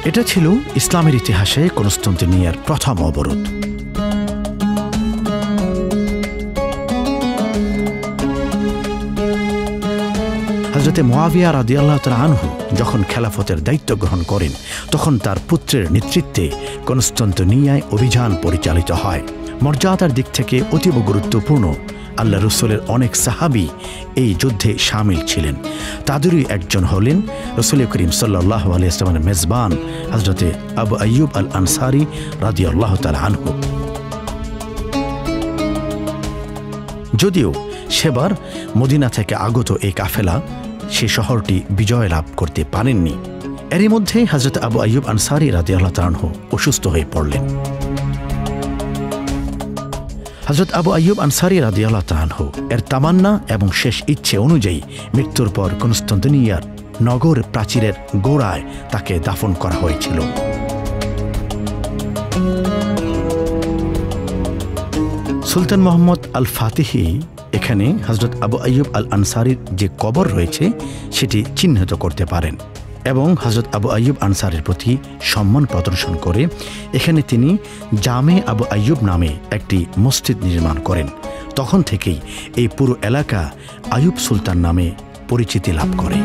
এটা ছিল ইসলামের ইতিহাসে কনস্টান্টিনিয়ার প্রথম অবরোধ। হযরত মুআবিয়া রাদিয়াল্লাহু তাআলা আনহু যখন খেলাফতের দায়িত্ব গ্রহণ করেন, তখন তার পুত্রের নেতৃত্বে কনস্টান্টিনিয়ায় অভিযান পরিচালিত হয়। মর্যাদার দিক থেকে অতীব গুরুত্বপূর্ণ আল্লাহ রসুলের অনেক সাহাবী এই যুদ্ধে শামিল ছিলেন। তাদেরই একজন হলেন রসুল করিম সাল্লাল্লাহু আলাইহি ওয়াসাল্লামের মেজবান হযরত আবু আইয়ুব আল আনসারী রাদিয়াল্লাহু তাআলা আনহু। যদিও সেবার মদিনা থেকে আগত এই কাফেলা সে শহরটি বিজয় লাভ করতে পারেননি। এরই মধ্যে হযরত আবু আইয়ুব আনসারী রাদিয়াল্লাহু তাআলা আনহু অসুস্থ হয়ে পড়লেন। হযরত আবু আইয়ুব আনসারী রাদিয়াল্লাহু তাআলা আনহু এর তামান্না এবং শেষ ইচ্ছে অনুযায়ী মৃত্যুর পর কনস্টান্টিনিয়ার নগর প্রাচীরের গোড়ায় তাকে দাফন করা হয়েছিল। সুলতান মোহাম্মদ আল ফাতিহি এখানে হযরত আবু আইয়ুব আল আনসারীর যে কবর রয়েছে সেটি চিহ্নিত করতে পারেন এবং হযরত আবু আইয়ুব আনসারীর প্রতি সম্মান প্রদর্শন করে এখানে তিনি জামে আবু আইয়ুব নামে একটি মসজিদ নির্মাণ করেন। তখন থেকেই এই পুরো এলাকা আইয়ুব সুলতান নামে পরিচিতি লাভ করে।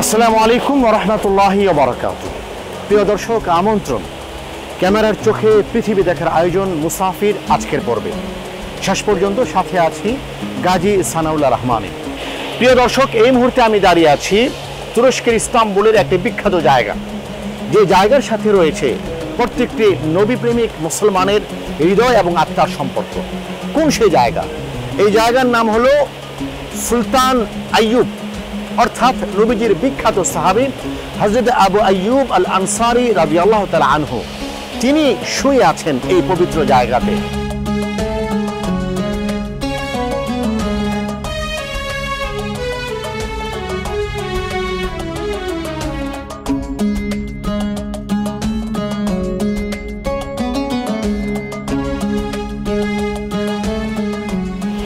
আসসালামু আলাইকুম ওয়া রাহমাতুল্লাহি ওয়া বারাকাতুহু। প্রিয় দর্শক, আমন্ত্রণ ক্যামেরার চোখে পৃথিবী দেখার আয়োজন মুসাফির আজকের পর্বে। শেষ পর্যন্ত সাথে আছি গাজী সানাউল্লাহ রহমানী। প্রিয় দর্শক, এই মুহূর্তে আমি দাঁড়িয়ে আছি তুরস্কের ইস্তাম্বুলের একটি বিখ্যাত জায়গা, যে জায়গার সাথে রয়েছে প্রত্যেকটি নবীপ্রেমিক মুসলমানের হৃদয় এবং আত্মার সম্পর্ক। কোন সেই জায়গা? এই জায়গার নাম হলো সুলতান আইয়ুব, অর্থাৎ নবীজির বিখ্যাত সাহাবী হযরত আবু আইয়ুব আল আনসারী রাদিয়াল্লাহু তাআলা আনহু। তিনি শুয়ে আছেন এই পবিত্র জায়গাতে।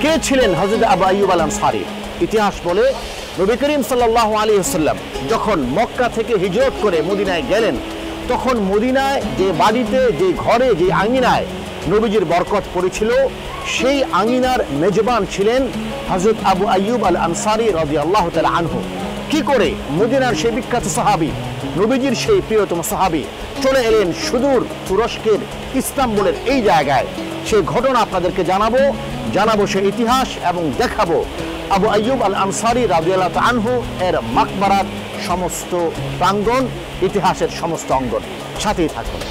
কে ছিলেন হযরত আবু আইয়ুব আল আনসারী? ইতিহাস বলে নবী করিম সাল্লাল্লাহু আলাইহি ওয়াসাল্লাম যখন মক্কা থেকে হিজরত করে মদিনায় গেলেন, তখন মদিনায় যে বাড়িতে, যে ঘরে, যে আঙিনায় নবীজির বরকত পড়েছিল, সেই আঙিনার মেজবান ছিলেন হযরত আবু আইয়ুব আল আনসারী রাদিয়াল্লাহু তাআলা আনহু। কি করে মদিনার সেই বিখ্যাত সাহাবী, নবীজির সেই প্রিয়তম সাহাবী চলে এলেন সুদূর তুরস্কের ইস্তাম্বুলের এই জায়গায়, সেই ঘটনা আপনাদেরকে জানাবো সেই ইতিহাস, এবং দেখাবো আবু আইয়ুব আল আনসারী রাদিয়াল্লাহু তাআলা আনহু এর মাকবারাত সমস্ত প্রাঙ্গণ, ইতিহাসের সমস্ত অঙ্গন। সাথেই থাকুন।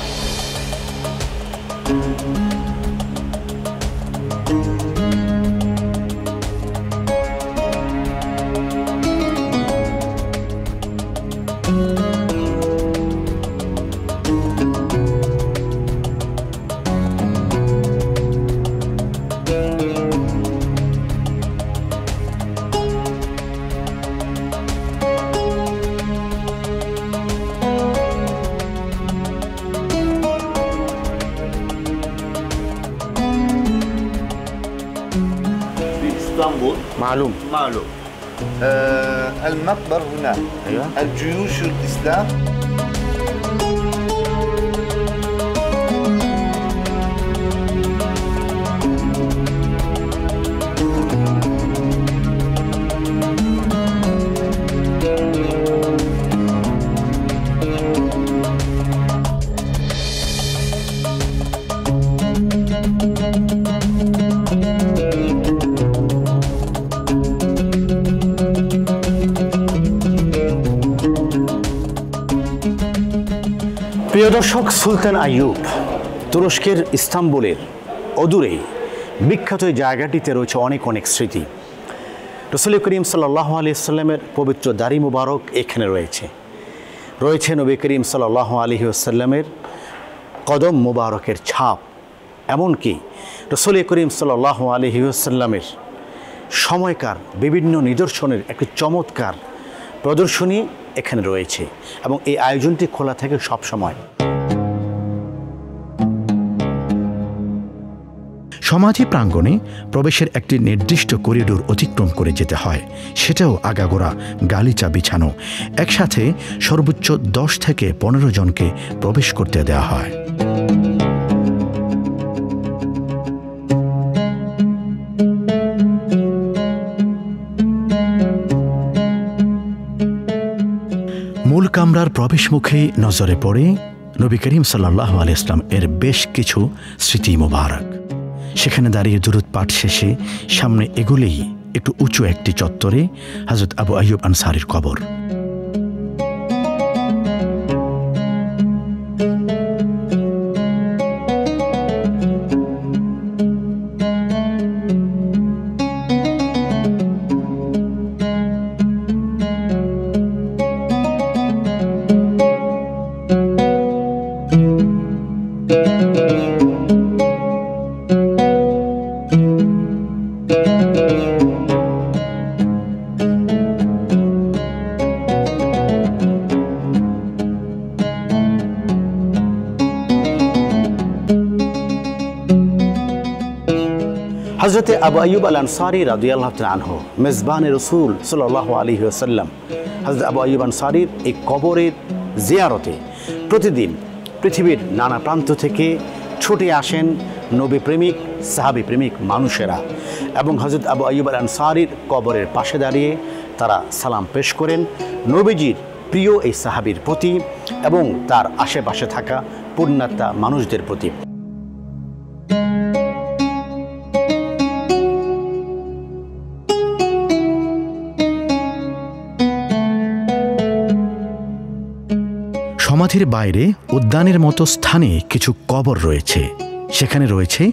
اسطنبول معلوم. المقبر هنا. أيوة. الجيوش الإسلام. প্রিয় দর্শক, সুলতান আইয়ুব তুরস্কের ইস্তাম্বুলের অদূরে বিখ্যাত এই জায়গাটিতে রয়েছে অনেক স্মৃতি। রাসূল করিম সাল্লাল্লাহু আলাইহি ওয়াসাল্লামের পবিত্র দাড়ি মুবারক এখানে রয়েছে নবী করিম সাল্লাল্লাহু আলাইহি ওয়াসাল্লামের কদম মুবারকের ছাপ। এমনকি রাসূল করিম সাল্লাল্লাহু আলাইহি ওয়াসাল্লামের সময়কার বিভিন্ন নিদর্শনের একটি চমৎকার প্রদর্শনী এখানে রয়েছে, এবং এই আয়োজনটি খোলা থাকে সব সময়। সমাধি প্রাঙ্গণে প্রবেশের একটি নির্দিষ্ট করিডোর অতিক্রম করে যেতে হয়, সেটাও আগাগোড়া গালিচা বিছানো। একসাথে সর্বোচ্চ 10 থেকে 15 জনকে প্রবেশ করতে দেওয়া হয়। মূল কামরার প্রবেশ মুখেই নজরে পড়ে নবী করিম সাল্লাল্লাহু আলাইহি ওয়াসাল্লাম এর বেশ কিছু স্মৃতি মোবারক। সেখানে দাঁড়িয়ে দুরূদ পাঠ শেষে সামনে এগুলেই একটু উঁচু একটি চত্বরে হযরত আবু আইয়ুব আনসারীর কবর। হযরতে আবু আইয়ুব আল আনসারী রাদিয়াল্লাহু তাআলা আনহু মেজবানে রাসূল সাল্লাল্লাহু আলাইহি ওয়াসাল্লাম হযরত আবু আইয়ুব আনসারীর এই কবরের জিয়ারতে প্রতিদিন পৃথিবীর নানা প্রান্ত থেকে ছুটে আসেন নবী প্রেমিক সাহাবী প্রেমিক মানুষেরা, এবং হযরত আবু আইয়ুব আল আনসারীর কবরের পাশে দাঁড়িয়ে তারা সালাম পেশ করেন নবীজির প্রিয় এই সাহাবীর প্রতি এবং তার আশেপাশে থাকা পুণ্যাত্মা মানুষদের প্রতি। সমাধির বাইরে উদ্যানের মতো স্থানে কিছু কবর রয়েছে। সেখানে রয়েছে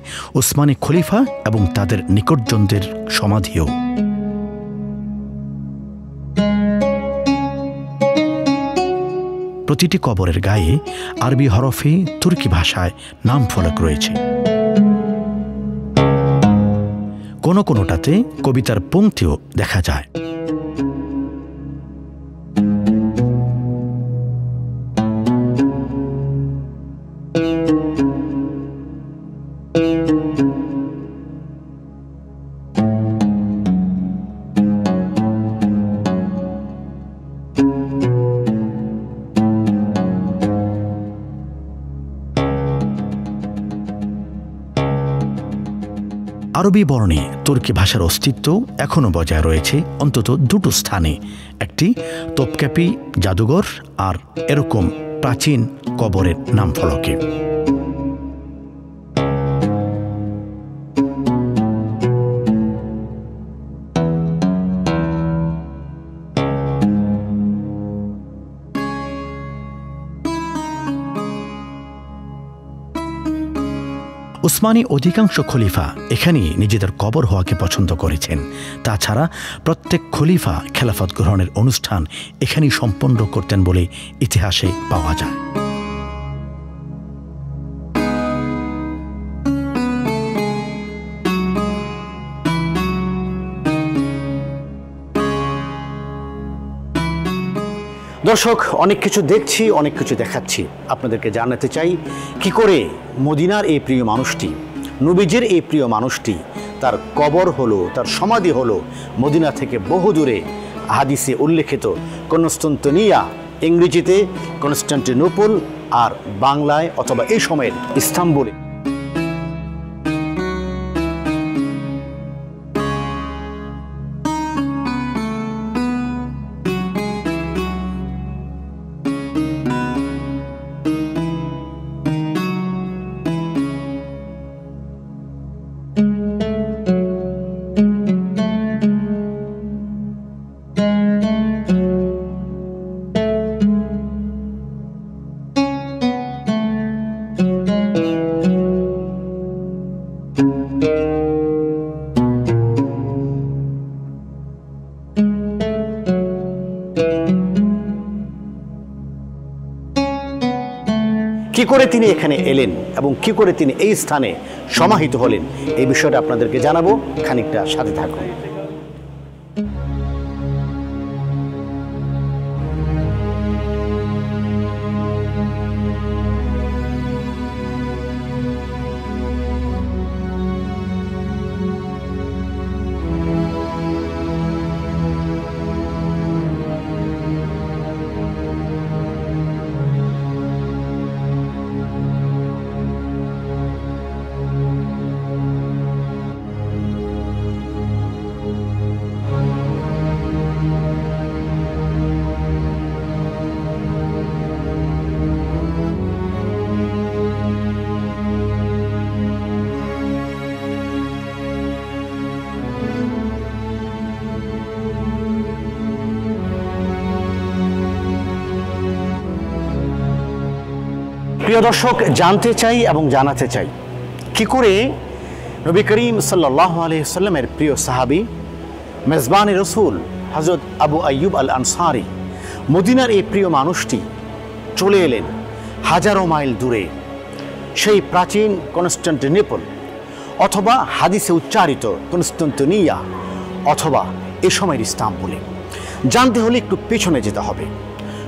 উসমানী খলিফা এবং তাদের নিকটজনদের সমাধিও। প্রতিটি কবরের গায়ে আরবি হরফে তুর্কি ভাষায় নাম ফলক রয়েছে। কোনো কোনোটাতে কবিতার পংক্তিও দেখা যায়। আরবি বর্ণে তুর্কি ভাষার অস্তিত্ব এখনও বজায় রয়েছে অন্তত দুটো স্থানে, একটি তোপকাপি জাদুঘর আর এরকম প্রাচীন কবরের নাম ফলকে। উসমানী অধিকাংশ খলিফা এখানেই নিজেদের কবর হওয়াকে পছন্দ করেছেন। তাছাড়া প্রত্যেক খলিফা খেলাফত গ্রহণের অনুষ্ঠান এখানেই সম্পন্ন করতেন বলে ইতিহাসে পাওয়া যায়। দর্শক, অনেক কিছু দেখছি, অনেক কিছু দেখাচ্ছি। আপনাদেরকে জানাতে চাই কি করে মদিনার এই প্রিয় মানুষটি, নবীজির এই প্রিয় মানুষটি, তার কবর হলো, তার সমাধি হলো মদিনা থেকে বহু দূরে, হাদিসে উল্লেখিত কনস্টান্টিনিয়া, ইংরেজিতে কনস্টান্টিনোপল, আর বাংলায় অথবা এই সময়ের ইস্তাম্বুলে। কি করে তিনি এখানে এলেন এবং কি করে তিনি এই স্থানে সমাহিত হলেন, এই বিষয়টা আপনাদেরকে জানাবো, খানিকটা সাথে থাকুন। প্রিয় দর্শক, জানতে চাই এবং জানাতে চাই কি করে নবী করিম সাল্লাল্লাহু আলাইহি ওয়াসাল্লামের প্রিয় সাহাবী মেজবানে রসুল হযরত আবু আইয়ুব আল আনসারী মদিনার এই প্রিয় মানুষটি চলে এলেন হাজারো মাইল দূরে সেই প্রাচীন কনস্টান্টিনোপল অথবা হাদিসে উচ্চারিত কনস্তান্তনিয়া অথবা এ সময়ের ইস্তাম্বুলে। জানতে হলে একটু পেছনে যেতে হবে।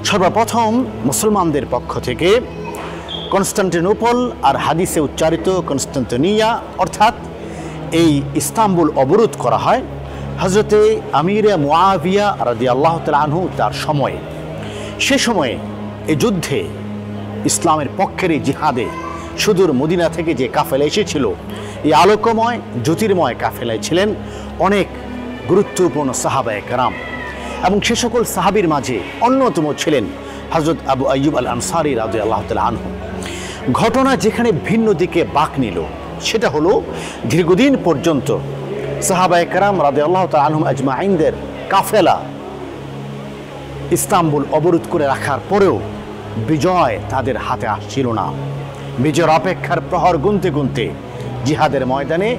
সর্বপ্রথম মুসলমানদের পক্ষ থেকে কনস্টান্টিনোপল আর হাদিসে উচ্চারিত কনস্তান্তনিয়া অর্থাৎ এই ইস্তাম্বুল অবরোধ করা হয় হজরতে আমিরে মুআবিয়া রাদিয়াল্লাহু তাআলা আনহু তার সময়ে। সে সময়ে এই যুদ্ধে ইসলামের পক্ষের এই জিহাদে সুদূর মদিনা থেকে যে কাফেলা এসেছিল, এই আলোকময় জ্যোতির্ময় কাফেলায় ছিলেন অনেক গুরুত্বপূর্ণ সাহাবায়ে কেরাম এবং সে সকল সাহাবীর মাঝে অন্যতম ছিলেন হযরত আবু আইয়ুব আল আনসারী রাদিয়াল্লাহু তাআলা আনহু। ঘটনা যেখানে ভিন্ন দিকে বাঁক নিল সেটা হলো দীর্ঘদিন পর্যন্ত সাহাবায়ে কেরাম রাদিয়াল্লাহু তাআলা আনহুম আজমাইনদের কাফেলা ইস্তাম্বুল অবরোধ করে রাখার পরেও বিজয় তাদের হাতে আসছিল না। বিজয়ের অপেক্ষার প্রহর গুনতে গুনতে জিহাদের ময়দানে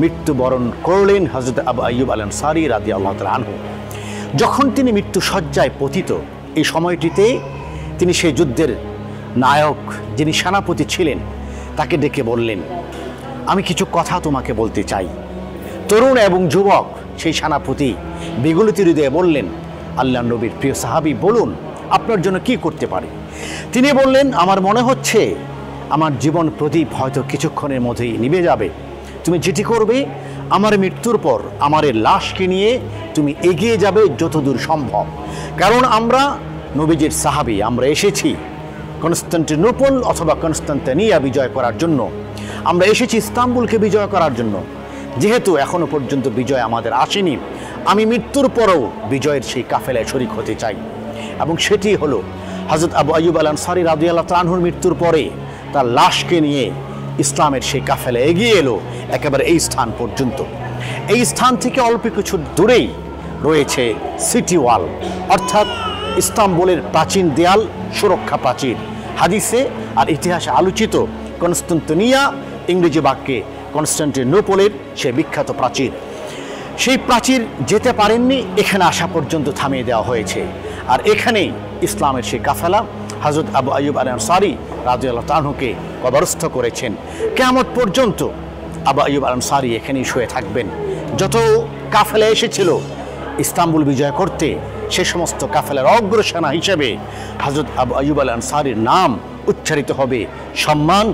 মৃত্যুবরণ করলেন হযরত আবু আইয়ুব আল আনসারী রাদিয়াল্লাহু তাআলা আনহু। যখন তিনি মৃত্যু শয্যায় পতিত, এই সময়টিতে তিনি সেই যুদ্ধের নায়ক যিনি সেনাপতি ছিলেন তাকে ডেকে বললেন, আমি কিছু কথা তোমাকে বলতে চাই। তরুণ এবং যুবক সেই সেনাপতি বিগলিত হৃদয়ে বললেন, আল্লাহর নবীর প্রিয় সাহাবী, বলুন আপনার জন্য কি করতে পারি। তিনি বললেন, আমার মনে হচ্ছে আমার জীবন প্রদীপ হয়তো কিছুক্ষণের মধ্যেই নিভে যাবে। তুমি যেটি করবে, আমার মৃত্যুর পর আমার এই লাশকে নিয়ে তুমি এগিয়ে যাবে যতদূর সম্ভব। কারণ আমরা নবীজির সাহাবী, আমরা এসেছি কনস্টান্টিনোপল অথবা কনস্তান্তনিয়া বিজয় করার জন্য, আমরা এসেছি ইস্তাম্বুলকে বিজয় করার জন্য। যেহেতু এখনো পর্যন্ত বিজয় আমাদের আসেনি, আমি মৃত্যুর পরেও বিজয়ের সেই কাফেলায় শরীক হতে চাই। এবং সেটি হলো হযরত আবু আইয়ুব আল আনসারী রাদিয়াল্লাহু তাআলা আনহুর মৃত্যুর পরে তার লাশকে নিয়ে ইসলামের সেই কাফেলা এগিয়ে এলো একেবারে এই স্থান পর্যন্ত। এই স্থান থেকে অল্প কিছু দূরেই রয়েছে সিটি ওয়াল অর্থাৎ ইস্তাম্বুলের প্রাচীন দেয়াল, সুরক্ষা প্রাচীর। হাদিসে আর ইতিহাসে আলোচিত কনস্তান্তনিয়া, ইংরেজি বাক্যে কনস্টান্টিনোপলের সে বিখ্যাত প্রাচীর। সেই প্রাচীর যেতে পারেননি, এখানে আসা পর্যন্ত থামিয়ে দেওয়া হয়েছে। আর এখানেই ইসলামের সেই কাফেলা হযরত আবু আইয়ুব আল আনসারী রাদিয়াল্লাহু তাআলা আনহুকে কবরস্থ করেছেন। কিয়ামত পর্যন্ত আবু আইয়ুব আল আনসারী এখানেই শুয়ে থাকবেন। যত কাফেলা এসেছিল ইস্তাম্বুল বিজয় করতে, সে সমস্ত কাফেলার অগ্রসেনা হিসেবে হযরত আবু আইয়ুব আল আনসারীর নাম উচ্চারিত হবে সম্মান,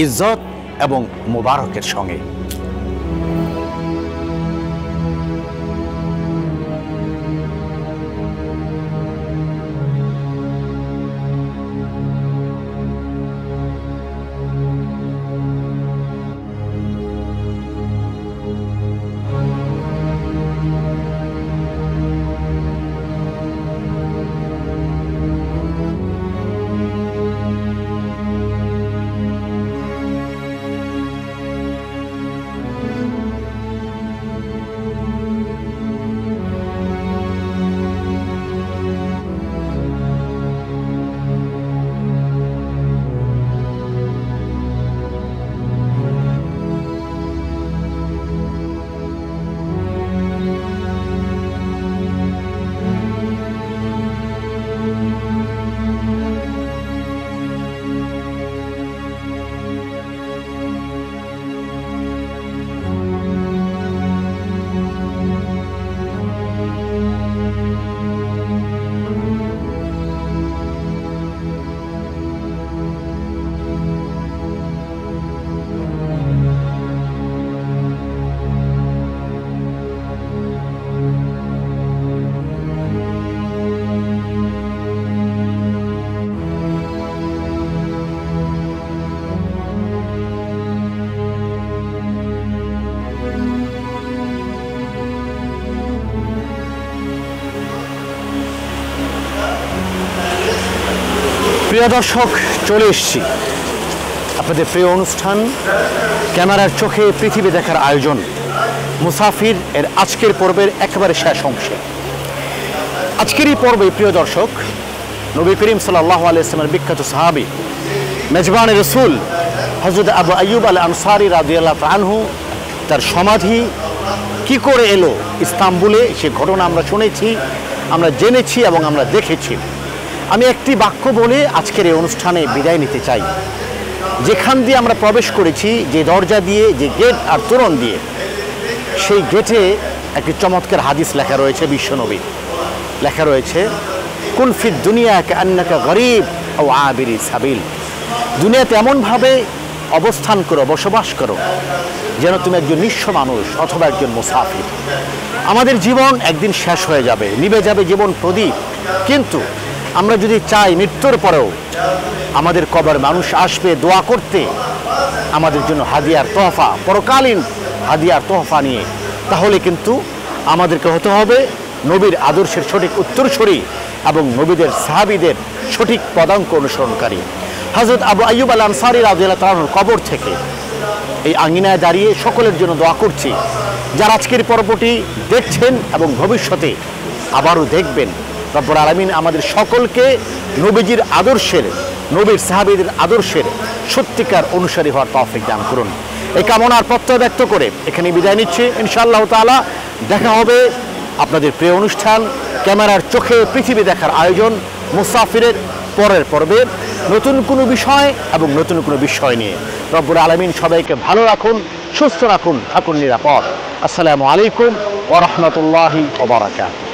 ইজ্জত এবং মোবারকের সঙ্গে। প্রিয় দর্শক, চলে এসেছি আপনাদের প্রিয় অনুষ্ঠান ক্যামেরার চোখে পৃথিবী দেখার আয়োজন মুসাফির এর আজকের পর্বের একেবারে শেষ অংশে। আজকের এই পর্বে প্রিয় দর্শক, নবী করিম সাল্লাল্লাহু আলাইহি ওয়াসাল্লামের বিখ্যাত সাহাবী মেজবানে রসুল হযরত আবু আইয়ুব আল আনসারী রাদিয়াল্লাহু তাআলা আনহু তার সমাধি কি করে এলো ইস্তাম্বুলে, সে ঘটনা আমরা শুনেছি, আমরা জেনেছি এবং আমরা দেখেছি। আমি একটি বাক্য বলে আজকের এই অনুষ্ঠানে বিদায় নিতে চাই। যেখান দিয়ে আমরা প্রবেশ করেছি, যে দরজা দিয়ে, যে গেট আর তোরণ দিয়ে, সেই গেটে একটি চমৎকার হাদিস লেখা রয়েছে বিশ্বনবীর। লেখা রয়েছে, কুন ফিদ দুনিয়া কান্নাকা গরীব ও আবিরি সাবিল। দুনিয়াতে এমনভাবে অবস্থান করো, বসবাস করো, যেন তুমি একজন নিঃস্ব মানুষ অথবা একজন মুসাফির। আমাদের জীবন একদিন শেষ হয়ে যাবে, নিভে যাবে জীবন প্রদীপ। কিন্তু আমরা যদি চাই মৃত্যুর পরেও আমাদের কবর মানুষ আসবে দোয়া করতে আমাদের জন্য হাদিয়ার তোহফা, পরকালীন হাদিয়ার তোহফা নিয়ে, তাহলে কিন্তু আমাদেরকে হতে হবে নবীর আদর্শের সঠিক উত্তরসূরি এবং নবীদের সাহাবীদের সঠিক পদাঙ্ক অনুসরণকারী। হযরত আবু আইয়ুব আল আনসারী রাদিয়াল্লাহু তাআলার কবর থেকে এই আঙ্গিনায় দাঁড়িয়ে সকলের জন্য দোয়া করছি, যারা আজকের পর্বটি দেখছেন এবং ভবিষ্যতে আবারও দেখবেন, রব্বুল আলামিন আমাদের সকলকে নবীজির আদর্শের, নবীর সাহাবীদের আদর্শের সত্যিকার অনুসারী হওয়ার তৌফিক দান করুন। এই কামনার প্রত্যয় ব্যক্ত করে এখানে বিদায় নিচ্ছি। ইনশাআল্লাহ তাআলা দেখা হবে আপনাদের প্রিয় অনুষ্ঠান ক্যামেরার চোখে পৃথিবী দেখার আয়োজন মুসাফিরের পরের পর্বে নতুন কোনো বিষয় এবং নতুন কোনো বিষয় নিয়ে। রব্বুল আলামিন সবাইকে ভালো রাখুন, সুস্থ রাখুন, থাকুন নিরাপদ। আসসালামু আলাইকুম ওয়া রাহমাতুল্লাহি ওয়া বারাকাতুহু।